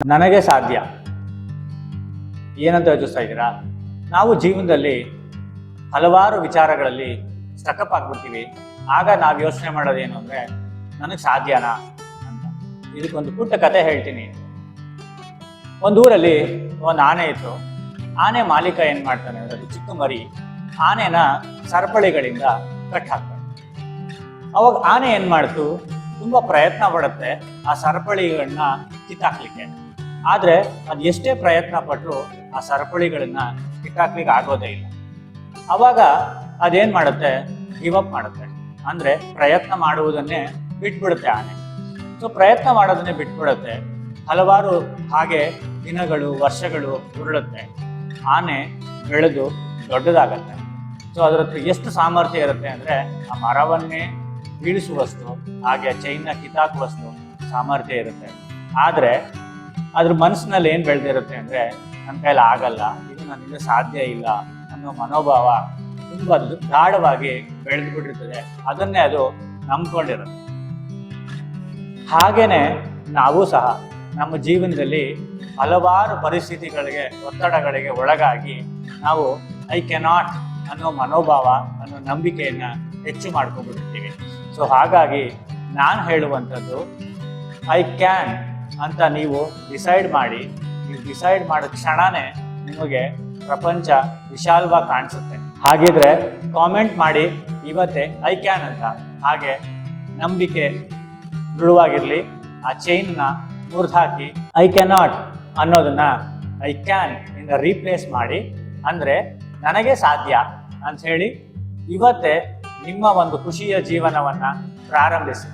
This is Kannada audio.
ನನಗೆ ಸಾಧ್ಯ ಏನಂತ ಯೋಚಿಸ್ತಾ ಇದ್ದೀರಾ? ನಾವು ಜೀವನದಲ್ಲಿ ಹಲವಾರು ವಿಚಾರಗಳಲ್ಲಿ ಸ್ಟಕಪ್ ಆಗ್ಬಿಡ್ತೀವಿ. ಆಗ ನಾವು ಯೋಚನೆ ಮಾಡೋದೇನು ಅಂದರೆ, ನನಗೆ ಸಾಧ್ಯನಾ ಅಂತ. ಇದಕ್ಕೊಂದು ಪುಟ್ಟ ಕತೆ ಹೇಳ್ತೀನಿ. ಒಂದು ಊರಲ್ಲಿ ಒಂದು ಆನೆ ಇತ್ತು. ಆನೆ ಮಾಲೀಕ ಏನು ಮಾಡ್ತಾನೆ ಅಂದರೆ, ಅದು ಚಿಕ್ಕ ಮರಿ ಆನೆನ ಸರಪಳಿಗಳಿಂದ ಕಟ್ ಹಾಕ್ತಾನೆ. ಅವಾಗ ಆನೆ ಏನು ಮಾಡ್ತು, ತುಂಬ ಪ್ರಯತ್ನ ಪಡುತ್ತೆ ಆ ಸರಪಳಿಗಳನ್ನ ಕಿತ್ತಾಕ್ಲಿಕ್ಕೆ. ಆದರೆ ಅದು ಎಷ್ಟೇ ಪ್ರಯತ್ನ ಪಟ್ಟರು ಆ ಸರಪಳಿಗಳನ್ನ ಕಿತ್ತಾಕ್ಲಿಕ್ಕೆ ಆಗೋದೇ ಇಲ್ಲ. ಅವಾಗ ಅದೇನು ಮಾಡುತ್ತೆ, ಗಿವ್ ಅಪ್ ಮಾಡುತ್ತೆ. ಅಂದರೆ ಪ್ರಯತ್ನ ಮಾಡುವುದನ್ನೇ ಬಿಟ್ಬಿಡುತ್ತೆ ಆನೆ. ಸೊ ಪ್ರಯತ್ನ ಮಾಡೋದನ್ನೇ ಬಿಟ್ಬಿಡುತ್ತೆ. ಹಲವಾರು ಹಾಗೆ ದಿನಗಳು ವರ್ಷಗಳು ಉರುಳುತ್ತೆ. ಆನೆ ಬೆಳೆದು ದೊಡ್ಡದಾಗತ್ತೆ. ಸೊ ಅದರ ಹತ್ರ ಎಷ್ಟು ಸಾಮರ್ಥ್ಯ ಇರುತ್ತೆ ಅಂದರೆ, ಆ ಮರವನ್ನೇ ಬೀಳಿಸುವಷ್ಟು, ಹಾಗೆ ಚೈನ್ನ ಕಿತ್ತಾಕುವಷ್ಟು ಸಾಮರ್ಥ್ಯ ಇರುತ್ತೆ. ಆದರೆ ಅದ್ರ ಮನಸ್ಸಿನಲ್ಲಿ ಏನು ಬೆಳೆದಿರುತ್ತೆ ಅಂದರೆ, ನನ್ನ ಕೈಲಿ ಆಗಲ್ಲ, ಇದು ನನ್ನಿಂದ ಸಾಧ್ಯ ಇಲ್ಲ ಅನ್ನೋ ಮನೋಭಾವ ತುಂಬ ಗಾಢವಾಗಿ ಬೆಳೆದು ಬಿಟ್ಟಿರ್ತದೆ. ಅದನ್ನೇ ಅದು ನಂಬ್ಕೊಂಡಿರುತ್ತೆ. ಹಾಗೇನೆ ನಾವು ಸಹ ನಮ್ಮ ಜೀವನದಲ್ಲಿ ಹಲವಾರು ಪರಿಸ್ಥಿತಿಗಳಿಗೆ, ಒತ್ತಡಗಳಿಗೆ ಒಳಗಾಗಿ ನಾವು ಐ ಕೆನಾಟ್ ಅನ್ನೋ ಮನೋಭಾವ, ಅನ್ನೋ ನಂಬಿಕೆಯನ್ನು ಹೆಚ್ಚು ಮಾಡ್ಕೊಂಡ್ಬಿಟ್ಟಿರ್ತೀವಿ. ಸೊ ಹಾಗಾಗಿ ನಾನು ಹೇಳುವಂಥದ್ದು, ಐ ಕ್ಯಾನ್ ಅಂತ ನೀವು ಡಿಸೈಡ್ ಮಾಡಿ. ನೀವು ಡಿಸೈಡ್ ಮಾಡಿದ ಕ್ಷಣನೇ ನಿಮಗೆ ಪ್ರಪಂಚ ವಿಶಾಲವಾಗಿ ಕಾಣಿಸುತ್ತೆ. ಹಾಗಿದ್ರೆ ಕಾಮೆಂಟ್ ಮಾಡಿ ಇವತ್ತೇ ಐ ಕ್ಯಾನ್ ಅಂತ. ಹಾಗೆ ನಂಬಿಕೆ ದೃಢವಾಗಿರಲಿ. ಆ ಚೈನ್ನ ಮುರಿದಾಕಿ ಐ ಕ್ಯಾನಾಟ್ ಅನ್ನೋದನ್ನ ಐ ಕ್ಯಾನ್ ಇಂದ ರೀಪ್ಲೇಸ್ ಮಾಡಿ. ಅಂದರೆ ನನಗೆ ಸಾಧ್ಯ ಅಂತ ಹೇಳಿ ಇವತ್ತೇ ನಿಮ್ಮ ಒಂದು ಖುಷಿಯ ಜೀವನವನ್ನು ಪ್ರಾರಂಭಿಸಿ.